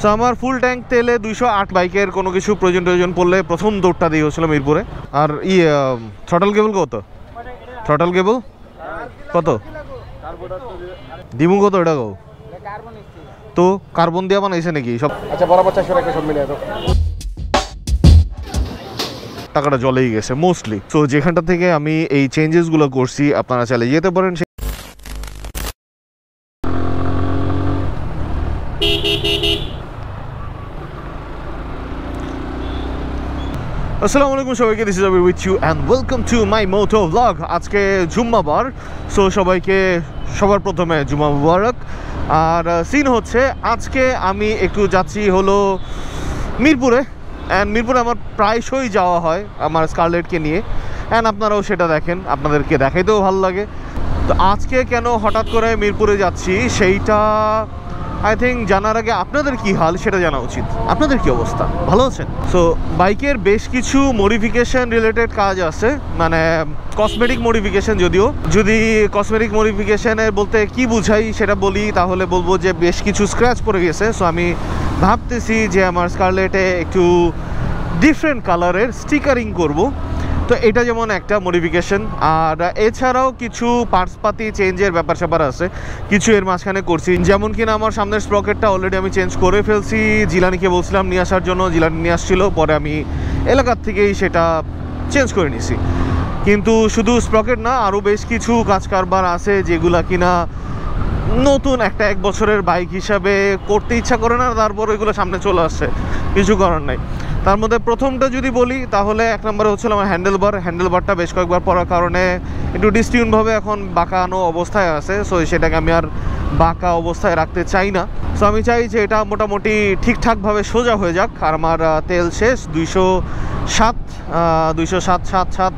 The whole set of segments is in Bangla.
সো আমার ফুল ট্যাঙ্ক তেলে 208 বাইকের কোনো কিছু প্রয়োজন পড়লে প্রথম দৌড়টা দিয়ে হচ্ছিল মিরপুরে। আর থ্রটল কেবল কত? থ্রটল কেবল কত দিমু কত এটা গো? তো কার্বন দিয়ে বানাইছে নাকি সব? আচ্ছা বরাবর 400 টাকা সব মিলে টাকাটা জলেই গেছে মোস্টলি। তো যেখানটা থেকে আমি এই চেঞ্জেসগুলো করছি আপনারা চালিয়ে যেতে পারেন। আসসালামু আলাইকুম সবাইকে, this is Abir with you and welcome to my moto vlog. আজকে জুম্মাবার, সো সবাইকে সবার প্রথমে জুম্মা মুবারক। আর সিন হচ্ছে আজকে আমি একটু যাচ্ছি হলো মিরপুরে, অ্যান্ড মিরপুরে আমার প্রায়শই যাওয়া হয় আমার স্কারলেটকে নিয়ে, অ্যান্ড আপনারাও সেটা দেখেন, আপনাদেরকে দেখাইতেও ভালো লাগে। তো আজকে কেন হঠাৎ করে মিরপুরে যাচ্ছি সেইটা আই থিঙ্ক জানার আগে আপনাদের কি হাল সেটা জানা উচিত। আপনাদের কি অবস্থা, ভালো আছেন? সো বাইকের বেশ কিছু মডিফিকেশন রিলেটেড কাজ আছে, মানে কসমেটিক মডিফিকেশন। যদিও যদি কসমেটিক মডিফিকেশনের বলতে কি বুঝাই সেটা বলি তাহলে বলবো যে বেশ কিছু স্ক্র্যাচ পড়ে গেছে। সো আমি ভাবতেছি যে আমার স্কারলেটে একটু ডিফারেন্ট কালারের স্টিকারিং করব। তো এটা যেমন একটা মডিফিকেশন। আর এছাড়াও কিছু পার্টসপাতি চেঞ্জের ব্যাপার স্যাপার আছে, কিছু এর মাঝখানে করছি। যেমন কিনা আমার সামনের স্প্রকেটটা অলরেডি আমি চেঞ্জ করে ফেলছি, জিলানিকে বলছিলাম নিয়ে আসার জন্য, জিলানি নিয়ে আসছিল, পরে আমি এলাকার থেকেই সেটা চেঞ্জ করে নিছি। কিন্তু শুধু স্প্রকেট না, আরও বেশ কিছু কাজ কারবার আছে যেগুলা কিনা নতুন একটা 1 বছরের বাইক হিসাবে করতে ইচ্ছা করে না, তারপর এগুলো সামনে চলে আসছে, কিছু করার নাই। তার মধ্যে প্রথমটা যদি বলি তাহলে 1 নম্বরে হচ্ছিল আমার হ্যান্ডেলবারটা বেশ কয়েকবার পড়ার কারণে একটু ডিসটিউনভাবে এখন বাঁকানো অবস্থায় আছে। সো সেটাকে আমি আর বাঁকা অবস্থায় রাখতে চাই না। সো আমি চাই যে এটা মোটামুটি ঠিকঠাকভাবে সোজা হয়ে যাক। আর আমার তেল শেষ, 207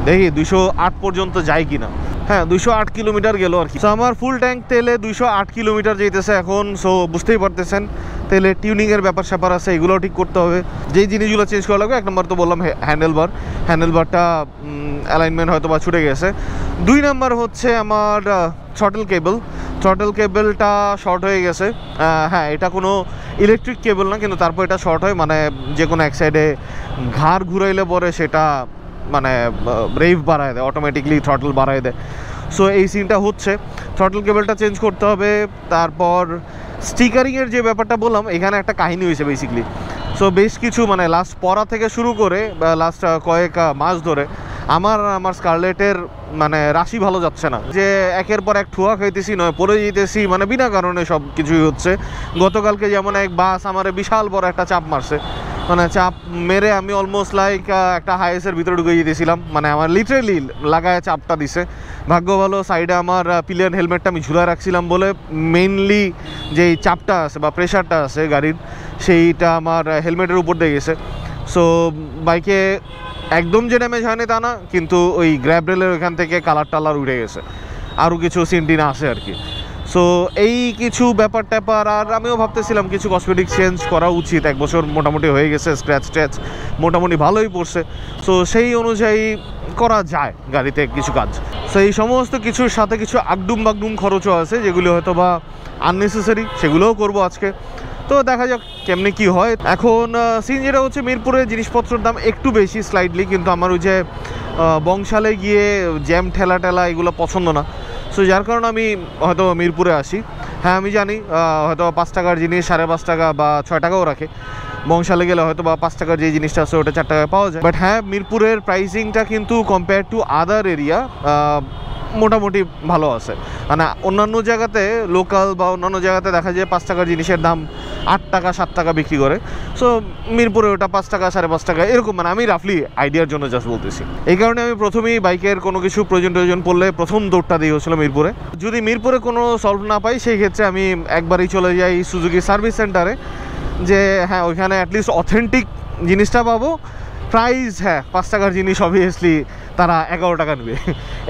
দেখি 208 পর্যন্ত যায় কিনা। হ্যাঁ, 208 কিলোমিটার গেল আর কি। সো আমার ফুল ট্যাঙ্ক তেলে 208 কিলোমিটার যেতেছে এখন। সো বুঝতেই পারতেছেন তেলের টিউনিংয়ের ব্যাপার স্যাপার আছে, এগুলোও ঠিক করতে হবে। যেই জিনিসগুলো চেঞ্জ করা লাগবে, 1 নম্বর তো বললাম হ্যান্ডেলবারটা অ্যালাইনমেন্ট হয়তো বা ছুটে গেছে। 2 নম্বর হচ্ছে আমার থ্রটল কেবলটা শর্ট হয়ে গেছে। হ্যাঁ, এটা কোনো ইলেকট্রিক কেবল না, কিন্তু তারপর এটা শর্ট হয়, মানে যে কোনো এক সাইডে ঘাড় ঘুরাইলে পরে সেটা মানে রেভ বাড়ায় দেয়, অটোমেটিকলি থ্রটল বাড়ায় দেয়। সো এই সিনটা হচ্ছে, থ্রটল কেবলটা চেঞ্জ করতে হবে। তারপর স্টিকারিংয়ের যে ব্যাপারটা বললাম, এখানে একটা কাহিনী হয়েছে বেসিক্যালি। সো বেশ কিছু মানে লাস্ট পড়া থেকে শুরু করে বা লাস্ট কয়েক মাস ধরে আমার স্কারলেটের মানে রাশি ভালো যাচ্ছে না, যে একের পর এক ঠুয়া খাইতেছি, নয় পড়ে যেতেছি, মানে বিনা কারণে সব কিছুই হচ্ছে। গতকালকে যেমন এক বাস আমার বিশাল বড় একটা চাপ মারছে, মানে চাপ মেরে আমি অলমোস্ট লাইক একটা হাইসের ভিতরে ঢুকে যেতেছিলাম, মানে আমার লিটারেলি লাগায় চাপটা দিছে। ভাগ্য ভালো সাইডে আমার পিলিয়ন হেলমেটটা আমি ঝুলা রাখছিলাম বলে মেইনলি যেই চাপটা আছে বা প্রেশারটা আছে গাড়ির, সেইটা আমার হেলমেটের উপর দিয়ে গেছে। সো বাইকে একদম যে ড্যামেজ হয়নি তা না, কিন্তু ওই গ্র্যাব রেলের ওইখান থেকে কালার উঠে গেছে, আরও কিছু সিনটিন আছে আর কি। সো এই কিছু ব্যাপার ট্যাপার। আর আমিও ভাবতেছিলাম কিছু কসমেটিক চেঞ্জ করা উচিত, 1 বছর মোটামুটি হয়ে গেছে, স্ক্র্যাচ মোটামুটি ভালোই পড়ছে। সো সেই অনুযায়ী করা যায় গাড়িতে কিছু কাজ। সো এই সমস্ত কিছুর সাথে কিছু আগডুম খরচও আছে যেগুলো হয়তো বা আননেসেসারি, সেগুলোও করব আজকে। তো দেখা যাক কেমনি কি হয়। এখন সিন যেটা হচ্ছে, মিরপুরে জিনিসপত্রের দাম একটু বেশি স্লাইডলি, কিন্তু আমার ওই যে বংশালে গিয়ে জ্যাম ঠেলা এগুলো পছন্দ না। সো যার কারণে আমি হয়তো মিরপুরে আসি। হ্যাঁ আমি জানি হয়তো 5 টাকার জিনিস 5.5 টাকা বা 6 টাকাও রাখে, বংশালে গেলে হয়তো বা 5 টাকার যে জিনিসটা আছে ওটা 4 টাকায় পাওয়া যায়। বাট হ্যাঁ, মিরপুরের প্রাইসিংটা কিন্তু কম্পেয়ার টু আদার এরিয়া মোটামুটি ভালো আছে। মানে অন্যান্য জায়গাতে লোকাল বা অন্যান্য জায়গাতে দেখা যায় 5 টাকার জিনিসের দাম 8 টাকা 7 টাকা বিক্রি করে। সো মিরপুরে ওটা 5 টাকা 5.5 টাকা এরকম, মানে আমি রাফলি আইডিয়ার জন্য জাস্ট বলতেছি। এই কারণে আমি প্রথমেই বাইকের কোনো কিছু প্রয়োজন পড়লে প্রথম দৌড়টা দিয়ে হচ্ছিল মিরপুরে। যদি মিরপুরে কোনো সলভ না পাই সেই ক্ষেত্রে আমি একবারই চলে যাই সুজুকি সার্ভিস সেন্টারে, যে হ্যাঁ ওইখানে অ্যাটলিস্ট অথেন্টিক জিনিসটা পাবো। প্রাইস হ্যাঁ 5 টাকার জিনিস অবভিয়াসলি তারা 11 টাকা নেবে,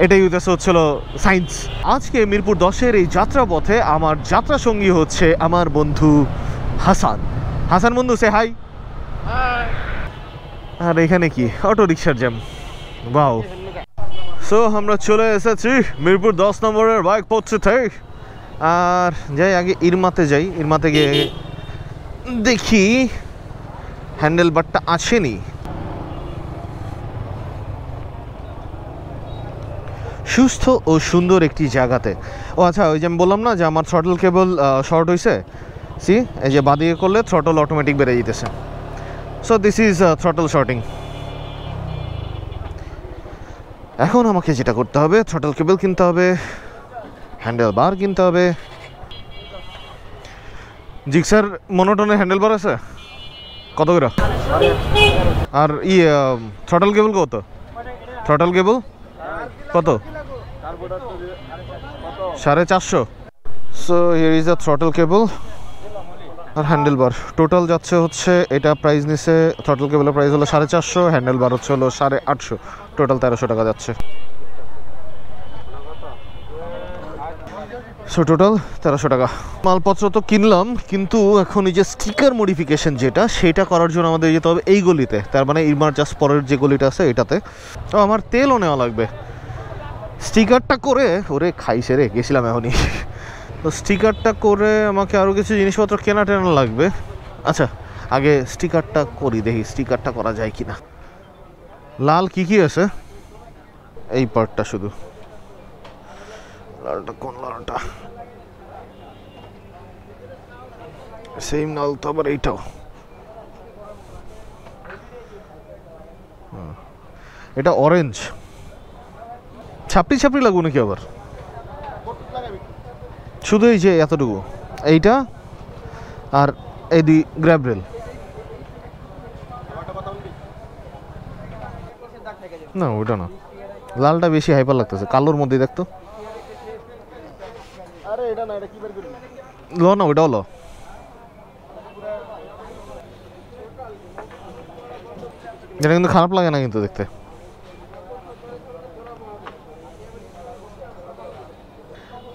এটাই উদ্দেশ্য হচ্ছিল সায়েন্স। আজকে মিরপুর 10-এর এই যাত্রাপথে আমার যাত্রা সঙ্গী হচ্ছে আমার বন্ধু হাসান বন্ধু, সে হাই। আর এখানে কি অটো রিক্সার জ্যাম, বাও। সো আমরা চলে এসেছি মিরপুর 10 নম্বরের বাইক পথে। আর যাই আগে ইরমাতে যাই, ইরমাতে গিয়ে দেখি হ্যান্ডেল বারটা আসেনি। সুস্থ ও সুন্দর একটি জায়গাতে। ও আচ্ছা, ওই যে আমি বললাম না যে আমার থ্রটল কেবল শর্ট হয়েছে, সি এই যে বাদিকে করলে থ্রটল অটোমেটিক বেড়ে যেতেছে। So this is throttle sorting. এখন আমাকে যেটা করতে হবে, থ্রটল কেবল কিনতে হবে, হ্যান্ডেল বার কিনতে হবে। জিক্সার মনোটনের হ্যান্ডেল বার আছে কত করে? আর থ্রটল কেবল কত? থ্রটল কেবল কত? 450। So here is the throttle cable আর হ্যান্ডেল বার। টোটাল যাচ্ছে হচ্ছে, এটা প্রাইস নিছে, থ্রটল কেবলের প্রাইস হলো 450, হ্যান্ডেল বার হচ্ছে হলো 850, টোটাল 1300 টাকা যাচ্ছে। সো টোটাল 1300 টাকা। মালপত্র তো কিনলাম, কিন্তু এখন এই যে স্টিকার মডিফিকেশন যেটা, সেটা করার জন্য আমাদের যেতে হবে এই গলিতে, তার মানে ইরমার জাস্ট পরের যে গলিটা আছে এটাতে। তো আমার তেলও নেওয়া লাগবে। স্টিকারটা করে, ওরে খাইছে রে, গেছিলাম এখনই। তো স্টিকারটা করে আমাকে আরও কিছু জিনিসপত্র কেনা টেনা লাগবে। আচ্ছা, আগে স্টিকারটা করি, দেখি স্টিকারটা করা যায় কিনা। লাল কি কি আছে? এই পার্টটা শুধু। লালটা কোন লালটা? সেম লাল তো, আবার এইটাও। এটা অরেঞ্জ। ছাপড়ি ছাপড়ি লাগবো নাকি আবার? শুধু এই যে এতটুকু, এইটা আর এই দুই গ্র্যাব রেল। না ওইটা না, লালটা বেশি হাইপার লাগতেছে, কালোর মধ্যে দেখতো। ল না, ওইটাও ল। এটা কিন্তু খারাপ লাগে না কিন্তু দেখতে।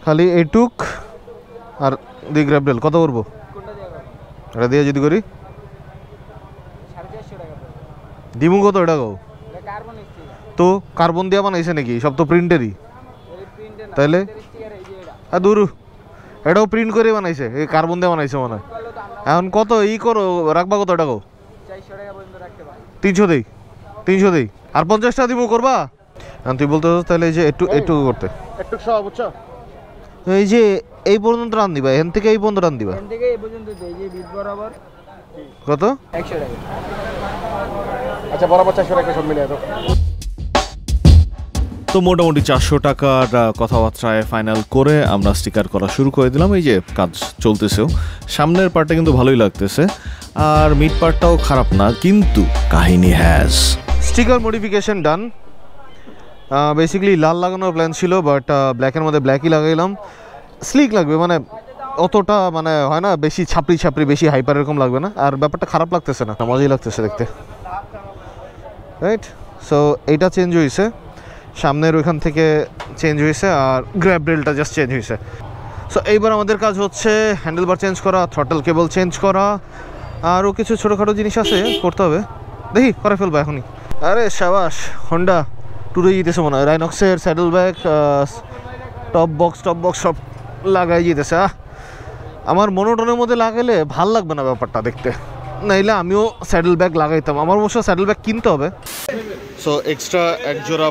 খালি এইটুক আর দুই গ্র্যাব রেল। কত করবো এটা দিয়ে যদি করি? দিমু কত এটা কও তো? কার্বন দিয়ে বানাইছে নাকি? সব তো প্রিন্টেরই। তাইলে দূর, এটাও প্রিন্ট করে বানাইছে, এই কার্বন দিয়ে বানাইছে মনে হয়। এখন কত ই করো, রাখবা কত টাকা? 300 দেই, 300 দেই, আর 50 টাকা দিব করবা? এখন তুই বলতে তাহলে এই যে একটু একটু করতে, একটু সব বুঝছো, এই যে এই পর্যন্ত রান দিবা, এখান থেকে এই পর্যন্ত রান দিবা, এখান থেকে এই পর্যন্ত দেই যে বিট বরাবর কত? 100 টাকা। আচ্ছা, বরাবর 400 টাকা সব মিলিয়ে দাও। তো মোটামুটি 400 টাকার কথাবার্তায় ফাইনাল করে আমরা স্টিকার করা শুরু করে দিলাম। এই যে কাজ চলতেছেও, সামনের পার্টটা কিন্তু ভালোই লাগতেছে, আর মিড পার্টটাও খারাপ না, কিন্তু কাহিনী has. Sticker modification done. Basically লাল লাগানোর প্ল্যান ছিল, বাট ব্ল্যাকের মধ্যে ব্ল্যাকই লাগাইলাম। স্লিক লাগবে, মানে অতটা মানে হয় না, বেশি ছাপড়ি ছাপড়ি, বেশি হাইপার এরকম লাগবে না, আর ব্যাপারটা খারাপ লাগতেছে না, মজাই লাগতেছে দেখতে, রাইট? সো এইটা চেঞ্জ হয়েছে, সামনের ওইখান থেকে চেঞ্জ হয়েছে, আর গ্র্যাব রেলটা জাস্ট চেঞ্জ হয়েছে। সো এইবার আমাদের কাজ হচ্ছে হ্যান্ডেল বার চেঞ্জ করা, থ্রটল কেবল চেঞ্জ করা, আরও কিছু ছোটোখাটো জিনিস আছে করতে হবে, দেখি করে ফেলবো এখনই। আরে সাবাস, হন্ডা টুরে যেতেছে মনে হয়। রাইনক্সের স্যাডেল ব্যাগ, টপ বক্স সব লাগাই যেতেছে। আমার মনোটনের মধ্যে লাগাইলে ভাল লাগবে না ব্যাপারটা দেখতে, নাইলে আমিও স্যাডেল ব্যাগ লাগাইতাম। আমার অবশ্য স্যাডেল ব্যাগ কিনতে হবে। সো এক্সট্রা এক জোড়া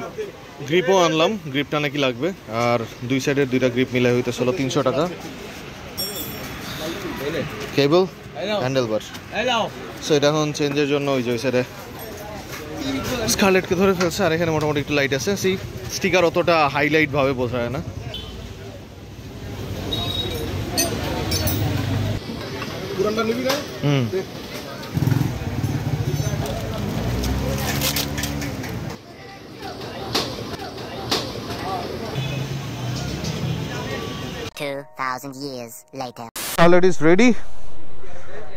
গ্রিপও আনলাম, গ্রিপটা নাকি লাগবে, আর দুই সাইডের দুইটা গ্রিপ মিলাই হইতে ছিল 300 টাকা। কেবল, হ্যান্ডেল বার। সো এটা এখন চেঞ্জের জন্য ওই যে ওই সাইডে স্কারলেটকে ধরে ফেলছে, আর এখানে মোটামুটি একটু লাইট আছে। সি স্টিকার অতটা হাইলাইট ভাবে বোঝা যায় না। Hmm, already is ready,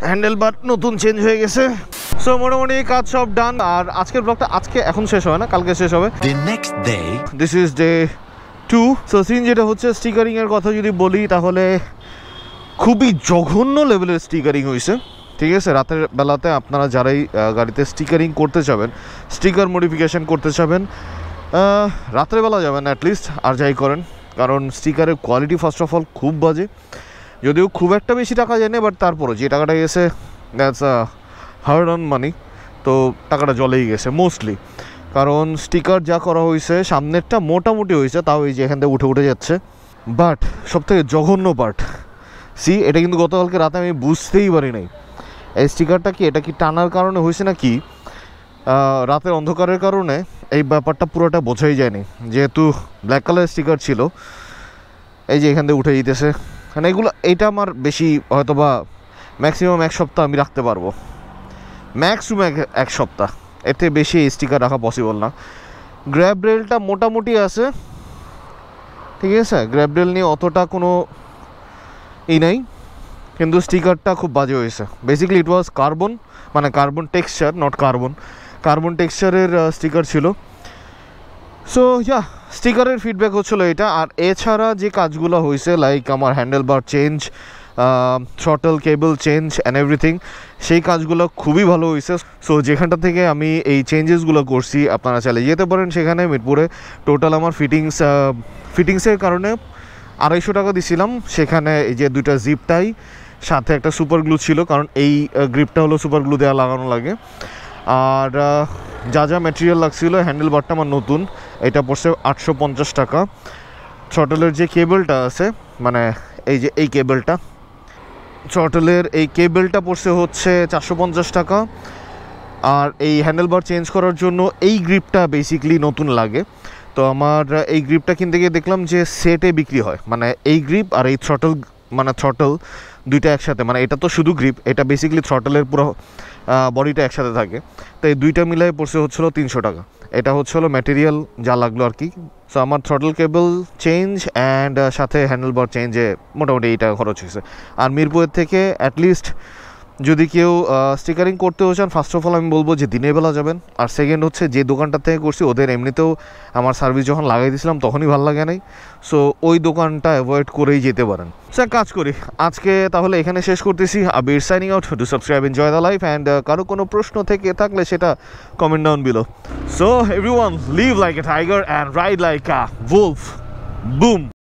handle bar নতুন চেঞ্জ হয়ে গেছে। সো মোটামুটি কাজ সব ডান। আর আজকের ব্লগটা আজকে এখন শেষ হয় না, কালকে শেষ হবে। This is day 2। So scene যেটা হচ্ছে, স্টিকারিং এর কথা যদি বলি তাহলে খুবই জঘন্য লেভেলের স্টিকারিং হয়েছে, ঠিক আছে? রাতের বেলাতে আপনারা যারাই গাড়িতে স্টিকারিং করতে চাবেন, স্টিকার মডিফিকেশান করতে চাবেন, রাতের বেলা যাবেন অ্যাটলিস্ট, আর যাই করেন, কারণ স্টিকারের কোয়ালিটি ফার্স্ট অফ অল খুব বাজে। যদিও খুব একটা বেশি টাকা যায় না, বাট তারপরও যে টাকাটা গেছে দ্যাটস আ হার্ড অন মানি। তো টাকাটা জলেই গেছে মোস্টলি, কারণ স্টিকার যা করা হয়েছে সামনেরটা মোটামুটি হয়েছে, তাও এই যে এখান থেকে উঠে উঠে যাচ্ছে। বাট সবথেকে জঘন্য পার্ট, এটা কিন্তু গতকালকে রাতে আমি বুঝতেই পারি নাই এই স্টিকারটা কি, এটা কি টানার কারণে হয়েছে না কি রাতের অন্ধকারের কারণে এই ব্যাপারটা পুরোটা বোঝাই যায়নি, যেহেতু ব্ল্যাক কালার স্টিকার ছিল। এই যে এখান থেকে উঠে যেতেছে, মানে এইটা আমার বেশি হয়তো বা ম্যাক্সিমাম 1 সপ্তাহ আমি রাখতে পারবো, ম্যাক্সিমাম 1 সপ্তাহ, এতে বেশি স্টিকার রাখা পসিবল না। গ্র্যাব রেলটা মোটামুটি আছে, ঠিক আছে, গ্র্যাব রেল নিয়ে অতটা কোনো নাই, কিন্তু স্টিকারটা খুব বাজে হয়েছে। বেসিক্যালি ইট ওয়াজ কার্বন, মানে কার্বন টেক্সচার, নট কার্বন টেক্সচারের স্টিকার ছিল। সো স্টিকারের ফিডব্যাক হচ্ছিল এটা। আর এছাড়া যে কাজগুলো হয়েছে, লাইক আমার handle bar change, throttle cable change and everything, সেই কাজগুলো খুবই ভালো হয়েছে। সো যেখানটা থেকে আমি এই চেঞ্জেসগুলো করছি আপনারা চাইলে যেতে পারেন সেখানে, মিরপুরে। টোটাল আমার ফিটিংসের কারণে 250 টাকা দিছিলাম। সেখানে এই যে 2টা জিপ টাই, সাথে একটা সুপার গ্লু ছিল, কারণ এই গ্রিপটা হলো সুপার গ্লু দেওয়া লাগানো লাগে। আর যা ম্যাটেরিয়াল লাগছিল, হ্যান্ডেল বারটা আমার নতুন, এটা পড়ছে 850 টাকা। থ্রটলের যে কেবলটা আছে, মানে এই যে এই কেবলটা, থ্রটলের এই কেবলটা পড়ছে হচ্ছে 450 টাকা। আর এই হ্যান্ডেল বার চেঞ্জ করার জন্য এই গ্রিপটা বেসিক্যালি নতুন লাগে। তো আমার এই গ্রিপটা কিনতে গিয়ে দেখলাম যে সেটে বিক্রি হয়, মানে এই গ্রিপ আর এই থ্রটল দুইটা একসাথে, মানে এটা তো শুধু গ্রিপ, এটা বেসিক্যালি থ্রটলের পুরো বডিটা একসাথে থাকে। তো এই দুইটা মিলাই পড়ছে হচ্ছিলো 300 টাকা। এটা হচ্ছিলো ম্যাটেরিয়াল যা লাগলো আর কি। সো আমার থ্রটল কেবল চেঞ্জ অ্যান্ড সাথে হ্যান্ডেল বার চেঞ্জে মোটামুটি এই টাকা খরচ হয়েছে। আর মিরপুরের থেকে অ্যাটলিস্ট যদি কেউ স্টিকারিং করতেও চান, ফার্স্ট অফ অল আমি বলবো যে দিনের বেলা যাবেন। আর সেকেন্ড হচ্ছে, যে দোকানটা থেকে করছি ওদের এমনিতেও আমার সার্ভিস যখন লাগাই দিয়েছিলাম তখনই ভালো লাগে নাই, সো ওই দোকানটা অ্যাভয়েড করেই যেতে পারেন। স্যার কাজ করি আজকে তাহলে এখানে শেষ করতেছি। Abir signing out, do subscribe, enjoy the life, and কারো কোনো প্রশ্ন থেকে থাকলে সেটা comment down below. So everyone, live like a tiger and ride like a wolf. Broom.